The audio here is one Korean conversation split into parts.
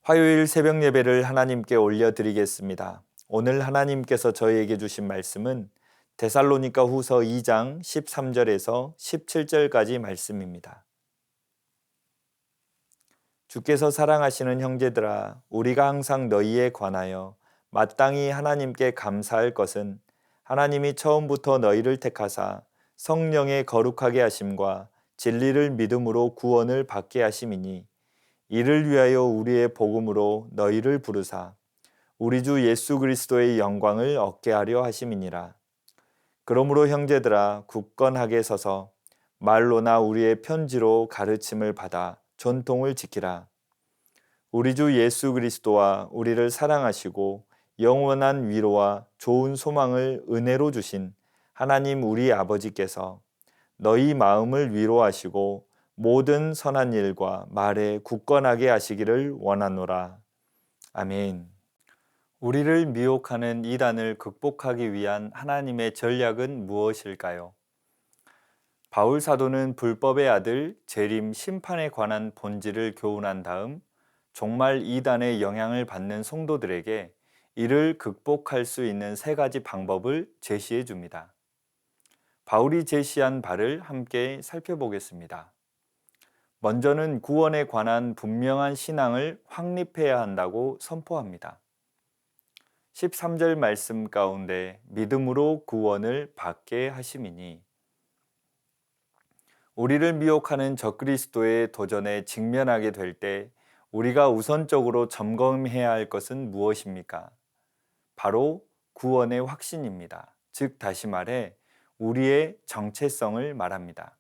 화요일 새벽 예배를 하나님께 올려드리겠습니다. 오늘 하나님께서 저희에게 주신 말씀은 데살로니가 후서 2장 13절에서 17절까지 말씀입니다. 주께서 사랑하시는 형제들아, 우리가 항상 너희에 관하여 마땅히 하나님께 감사할 것은 하나님이 처음부터 너희를 택하사 성령의 거룩하게 하심과 진리를 믿음으로 구원을 받게 하심이니, 이를 위하여 우리의 복음으로 너희를 부르사 우리 주 예수 그리스도의 영광을 얻게 하려 하심이니라. 그러므로 형제들아, 굳건하게 서서 말로나 우리의 편지로 가르침을 받아 전통을 지키라. 우리 주 예수 그리스도와 우리를 사랑하시고 영원한 위로와 좋은 소망을 은혜로 주신 하나님 우리 아버지께서 너희 마음을 위로하시고 모든 선한 일과 말에 굳건하게 하시기를 원하노라. 아멘. 우리를 미혹하는 이단을 극복하기 위한 하나님의 전략은 무엇일까요? 바울 사도는 불법의 아들 재림 심판에 관한 본질을 교훈한 다음 종말 이단의 영향을 받는 성도들에게 이를 극복할 수 있는 세 가지 방법을 제시해 줍니다. 바울이 제시한 바를 함께 살펴보겠습니다. 먼저는 구원에 관한 분명한 신앙을 확립해야 한다고 선포합니다. 13절 말씀 가운데 믿음으로 구원을 받게 하심이니, 우리를 미혹하는 적그리스도의 도전에 직면하게 될 때 우리가 우선적으로 점검해야 할 것은 무엇입니까? 바로 구원의 확신입니다. 즉 다시 말해 우리의 정체성을 말합니다.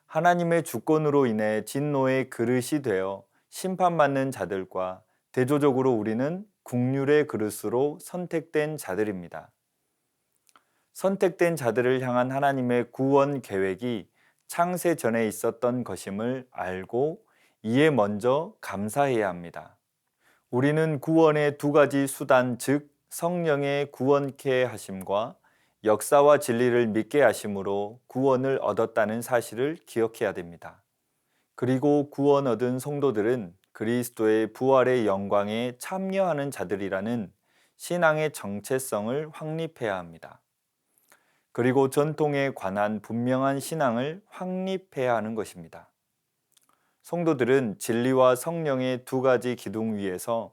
하나님의 주권으로 인해 진노의 그릇이 되어 심판받는 자들과 대조적으로 우리는 국률의 그릇으로 선택된 자들입니다. 선택된 자들을 향한 하나님의 구원 계획이 창세 전에 있었던 것임을 알고 이에 먼저 감사해야 합니다. 우리는 구원의 두 가지 수단, 즉 성령의 구원케 하심과 역사와 진리를 믿게 하심으로 구원을 얻었다는 사실을 기억해야 됩니다. 그리고 구원 얻은 성도들은 그리스도의 부활의 영광에 참여하는 자들이라는 신앙의 정체성을 확립해야 합니다. 그리고 전통에 관한 분명한 신앙을 확립해야 하는 것입니다. 성도들은 진리와 성령의 두 가지 기둥 위에서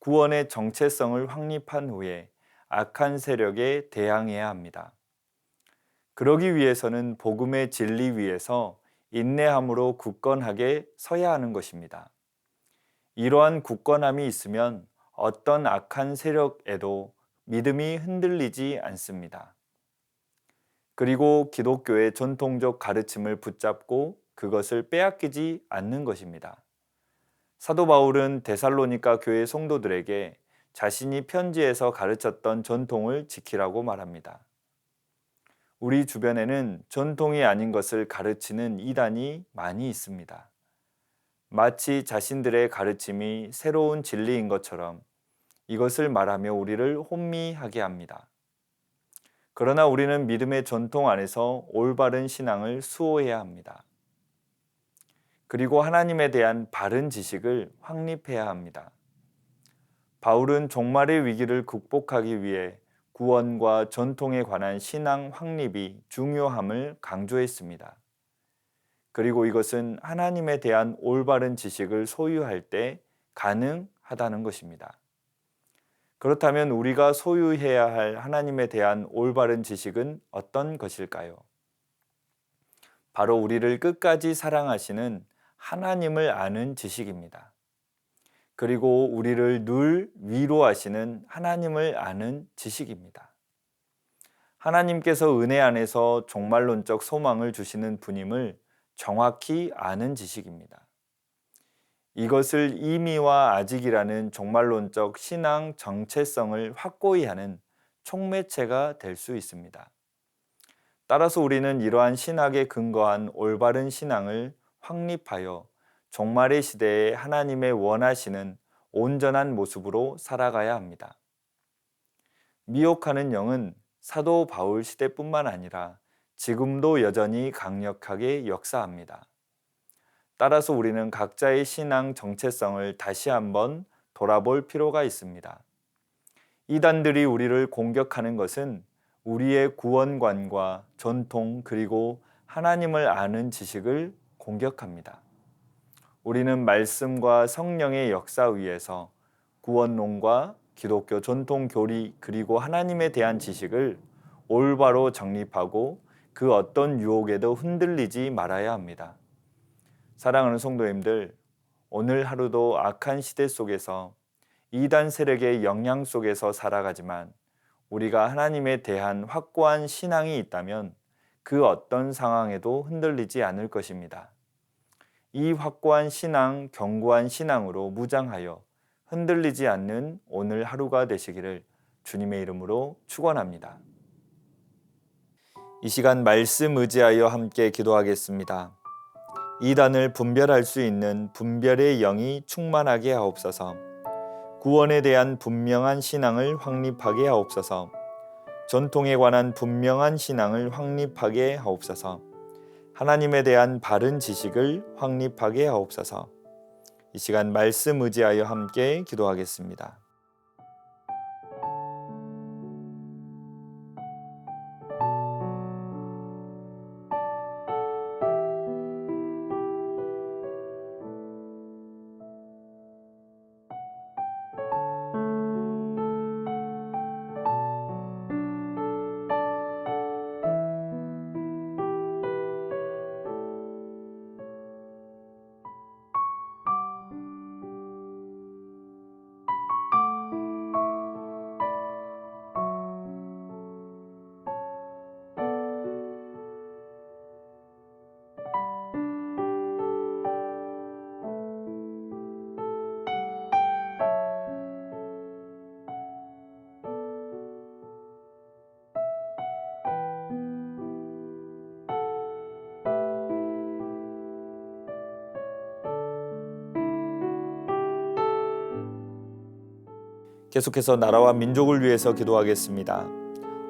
구원의 정체성을 확립한 후에 악한 세력에 대항해야 합니다. 그러기 위해서는 복음의 진리 위에서 인내함으로 굳건하게 서야 하는 것입니다. 이러한 굳건함이 있으면 어떤 악한 세력에도 믿음이 흔들리지 않습니다. 그리고 기독교의 전통적 가르침을 붙잡고 그것을 빼앗기지 않는 것입니다. 사도 바울은 데살로니가 교회 성도들에게 자신이 편지에서 가르쳤던 전통을 지키라고 말합니다. 우리 주변에는 전통이 아닌 것을 가르치는 이단이 많이 있습니다. 마치 자신들의 가르침이 새로운 진리인 것처럼 이것을 말하며 우리를 혼미하게 합니다. 그러나 우리는 믿음의 전통 안에서 올바른 신앙을 수호해야 합니다. 그리고 하나님에 대한 바른 지식을 확립해야 합니다. 바울은 종말의 위기를 극복하기 위해 구원과 전통에 관한 신앙 확립이 중요함을 강조했습니다. 그리고 이것은 하나님에 대한 올바른 지식을 소유할 때 가능하다는 것입니다. 그렇다면 우리가 소유해야 할 하나님에 대한 올바른 지식은 어떤 것일까요? 바로 우리를 끝까지 사랑하시는 하나님을 아는 지식입니다. 그리고 우리를 늘 위로하시는 하나님을 아는 지식입니다. 하나님께서 은혜 안에서 종말론적 소망을 주시는 분임을 정확히 아는 지식입니다. 이것을 이미와 아직이라는 종말론적 신앙 정체성을 확고히 하는 촉매체가 될 수 있습니다. 따라서 우리는 이러한 신학에 근거한 올바른 신앙을 확립하여 종말의 시대에 하나님의 원하시는 온전한 모습으로 살아가야 합니다. 미혹하는 영은 사도 바울 시대뿐만 아니라 지금도 여전히 강력하게 역사합니다. 따라서 우리는 각자의 신앙 정체성을 다시 한번 돌아볼 필요가 있습니다. 이단들이 우리를 공격하는 것은 우리의 구원관과 전통 그리고 하나님을 아는 지식을 공격합니다. 우리는 말씀과 성령의 역사 위에서 구원론과 기독교 전통 교리 그리고 하나님에 대한 지식을 올바로 정립하고 그 어떤 유혹에도 흔들리지 말아야 합니다. 사랑하는 성도님들, 오늘 하루도 악한 시대 속에서 이단 세력의 영향 속에서 살아가지만 우리가 하나님에 대한 확고한 신앙이 있다면 그 어떤 상황에도 흔들리지 않을 것입니다. 이 확고한 신앙, 견고한 신앙으로 무장하여 흔들리지 않는 오늘 하루가 되시기를 주님의 이름으로 축원합니다. 이 시간 말씀 의지하여 함께 기도하겠습니다. 이단을 분별할 수 있는 분별의 영이 충만하게 하옵소서. 구원에 대한 분명한 신앙을 확립하게 하옵소서. 전통에 관한 분명한 신앙을 확립하게 하옵소서. 하나님에 대한 바른 지식을 확립하게 하옵소서. 이 시간 말씀 의지하여 함께 기도하겠습니다. 계속해서 나라와 민족을 위해서 기도하겠습니다.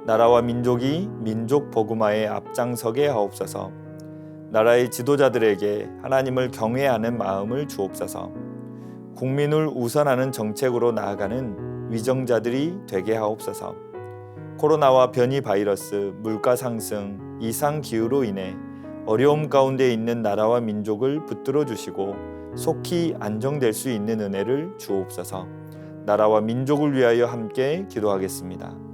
나라와 민족이 민족 복음화에 앞장서게 하옵소서. 나라의 지도자들에게 하나님을 경외하는 마음을 주옵소서. 국민을 우선하는 정책으로 나아가는 위정자들이 되게 하옵소서. 코로나와 변이 바이러스, 물가 상승, 이상 기후로 인해 어려움 가운데 있는 나라와 민족을 붙들어 주시고 속히 안정될 수 있는 은혜를 주옵소서. 나라와 민족을 위하여 함께 기도하겠습니다.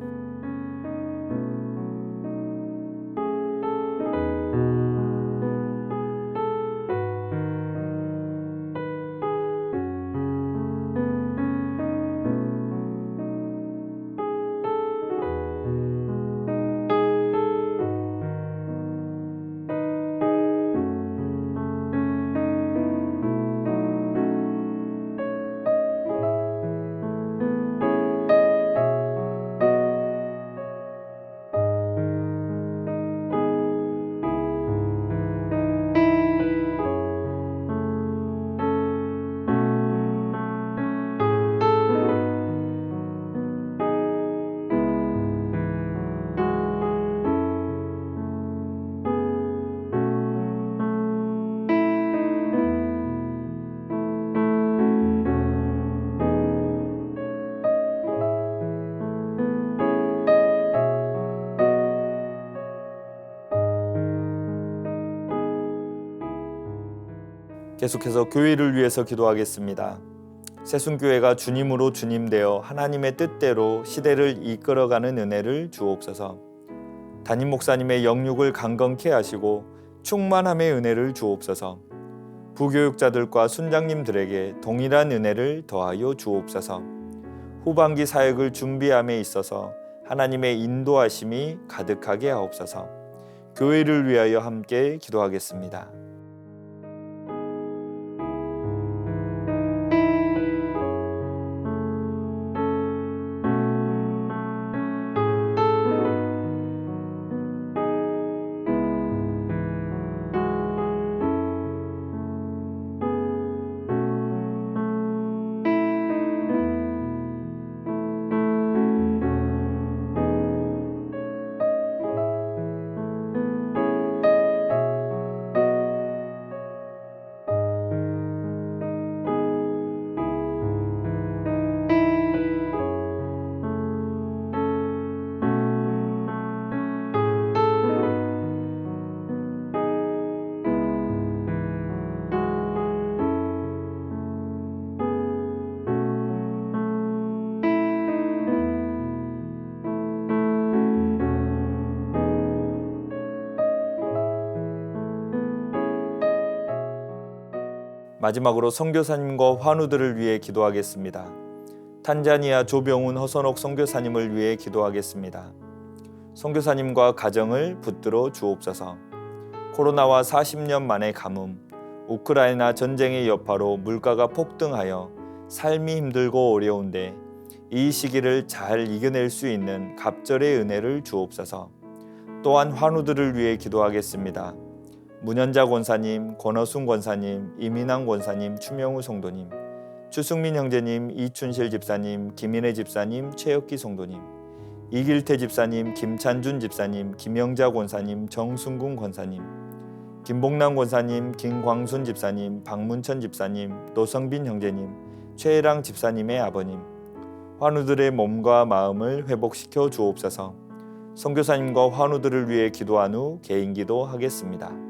계속해서 교회를 위해서 기도하겠습니다. 새순교회가 주님으로 주님되어 하나님의 뜻대로 시대를 이끌어가는 은혜를 주옵소서. 담임 목사님의 영육을 강건케 하시고 충만함의 은혜를 주옵소서. 부교육자들과 순장님들에게 동일한 은혜를 더하여 주옵소서. 후반기 사역을 준비함에 있어서 하나님의 인도하심이 가득하게 하옵소서. 교회를 위하여 함께 기도하겠습니다. 마지막으로 선교사님과 환우들을 위해 기도하겠습니다. 탄자니아 조병훈 허선옥 선교사님을 위해 기도하겠습니다. 선교사님과 가정을 붙들어 주옵소서. 코로나와 40년 만의 가뭄, 우크라이나 전쟁의 여파로 물가가 폭등하여 삶이 힘들고 어려운데 이 시기를 잘 이겨낼 수 있는 갑절의 은혜를 주옵소서. 또한 환우들을 위해 기도하겠습니다. 문현자 권사님, 권어순 권사님, 이민환 권사님, 추명우 성도님, 추승민 형제님, 이춘실 집사님, 김인혜 집사님, 최혁기 성도님, 이길태 집사님, 김찬준 집사님, 김영자 권사님, 정순군 권사님, 김봉남 권사님, 김광순 집사님, 박문천 집사님, 노성빈 형제님, 최혜랑 집사님의 아버님, 환우들의 몸과 마음을 회복시켜 주옵소서. 선교사님과 환우들을 위해 기도한 후 개인기도 하겠습니다.